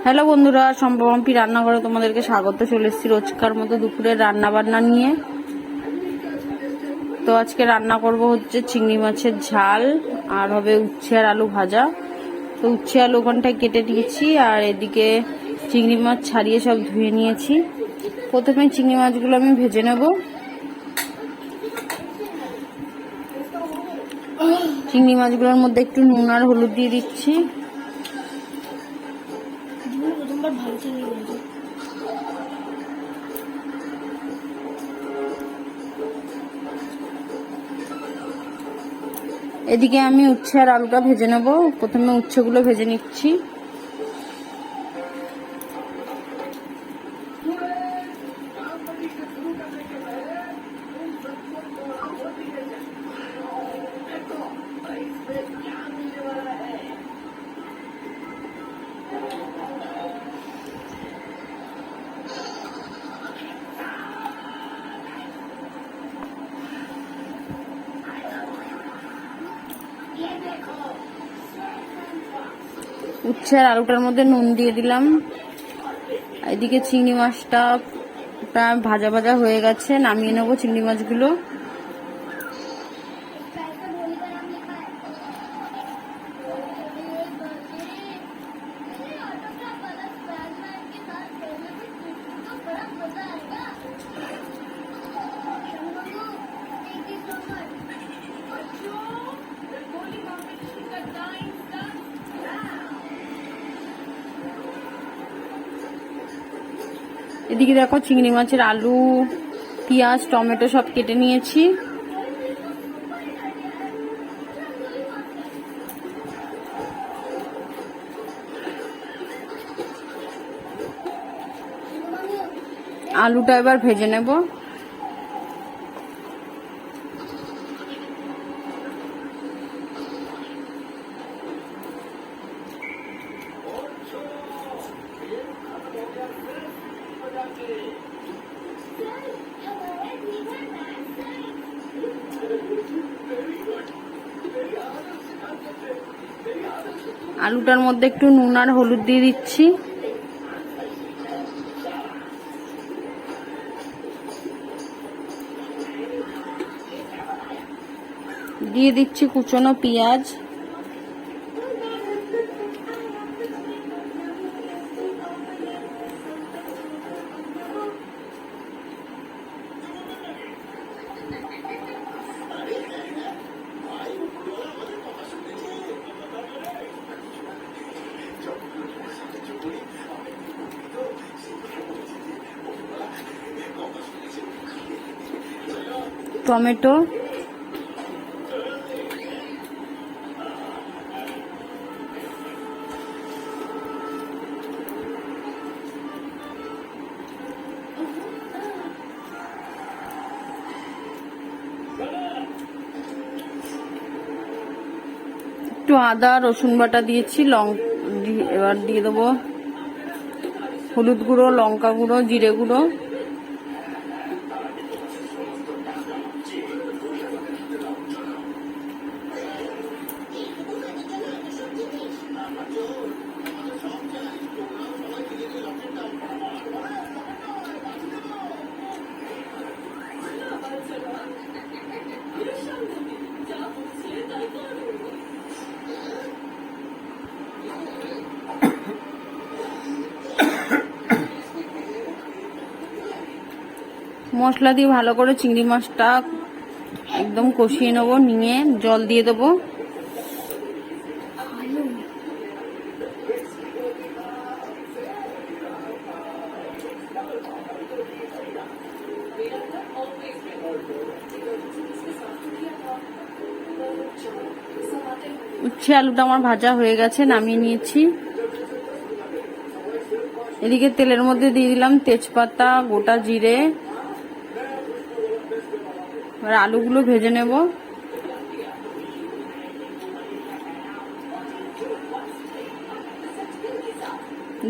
Hello বন্ধুরা, সম্ভবম্পি রান্নাঘরে তোমাদেরকে স্বাগত। চলে এসেছি রোজকার মতো দুপুরের রান্না বান্না নিয়ে। তো আজকে রান্না করব হচ্ছে চিংড়ি মাছের ঝাল, আর হবে উচ্ছে আর আলু ভাজা। তো উচ্ছে আলু ওখানটায় কেটে নিয়েছি, আর এদিকে চিংড়ি মাছ ছাড়িয়ে সব ধুয়ে নিয়েছি। প্রথমে চিংড়ি মাছগুলো আমি ভেজে নেব। চিংড়ি মাছগুলোর মধ্যে একটু নুন আর হলুদ দিয়ে দিচ্ছি। এদিকে আমি উচ্ছে আর আলুটা ভেজে নেব। প্রথমে উচ্ছেগুলো ভেজে নিচ্ছি। উচ্ছে আর আলুটার মধ্যে নুন দিয়ে দিলাম। এদিকে চিংড়ি মাছটা প্রায় ভাজা ভাজা হয়ে গেছে, নামিয়ে নেবো চিংড়ি মাছগুলো। এদিকে দেখো চিংড়ি মাছের আলু, পেঁয়াজ, টমেটো সব কেটে নিয়েছি। আলুটা এবার ভেজে নেব। আলুটার মধ্যে একটু নুন আর হলুদ দিয়ে দিচ্ছি। দিয়ে দিচ্ছি কুচনো পেঁয়াজ। টমেটো, একটু আদা রসুন বাটা দিয়েছি। এবার দিয়ে দেবো হলুদ গুঁড়ো, লঙ্কা গুঁড়ো, জিরে গুঁড়ো। মশলা দিয়ে ভালো করে চিংড়ি মাছটা একদম কষিয়ে নেবো। নিয়ে জল দিয়ে দেবো। উচ্ছে আলুটা আমার ভাজা হয়ে গেছে, নামিয়ে নিয়েছি। এদিকে তেলের মধ্যে দিয়ে দিলাম তেজপাতা, গোটা জিরে। এবার আলুগুলো ভেজে নেব।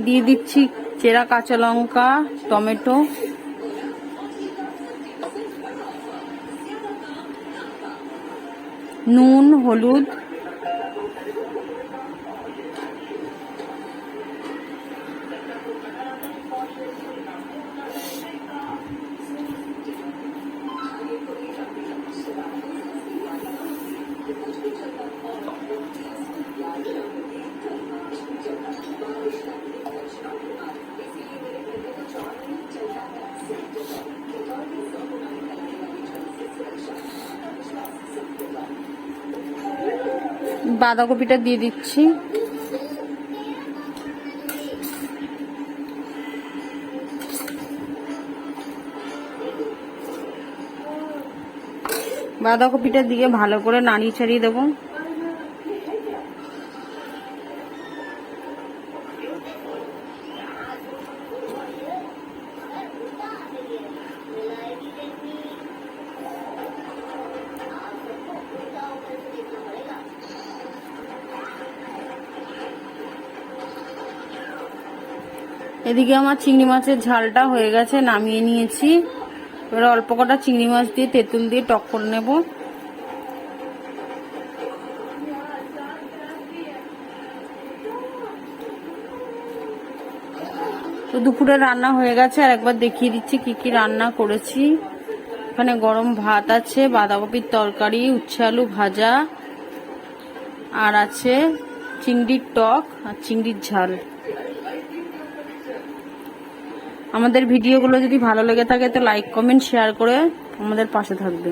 দিয়ে দিচ্ছি চেরা কাঁচা লঙ্কা, টমেটো, নুন, হলুদ, বাঁধাকপিটা দিয়ে দিচ্ছি। বাঁধাকপিটা দিয়ে ভালো করে নাড়িয়ে ছাড়িয়ে দেবো। এদিকে আমার চিংড়ি মাছের ঝালটা হয়ে গেছে, নামিয়ে নিয়েছি। এবার অল্প কটা চিংড়ি মাছ দিয়ে তেঁতুল দিয়ে টক করে নেব। তো দুপুরে রান্না হয়ে গেছে, আর একবার দেখিয়ে দিচ্ছি কি কি রান্না করেছি। এখানে গরম ভাত আছে, বাঁধাকপির তরকারি, উচ্ছে আলু ভাজা, আর আছে চিংড়ির টক আর চিংড়ির ঝাল। আমাদের ভিডিওগুলো যদি ভালো লেগে থাকে তো লাইক কমেন্ট শেয়ার করে আমাদের পাশে থাকবে।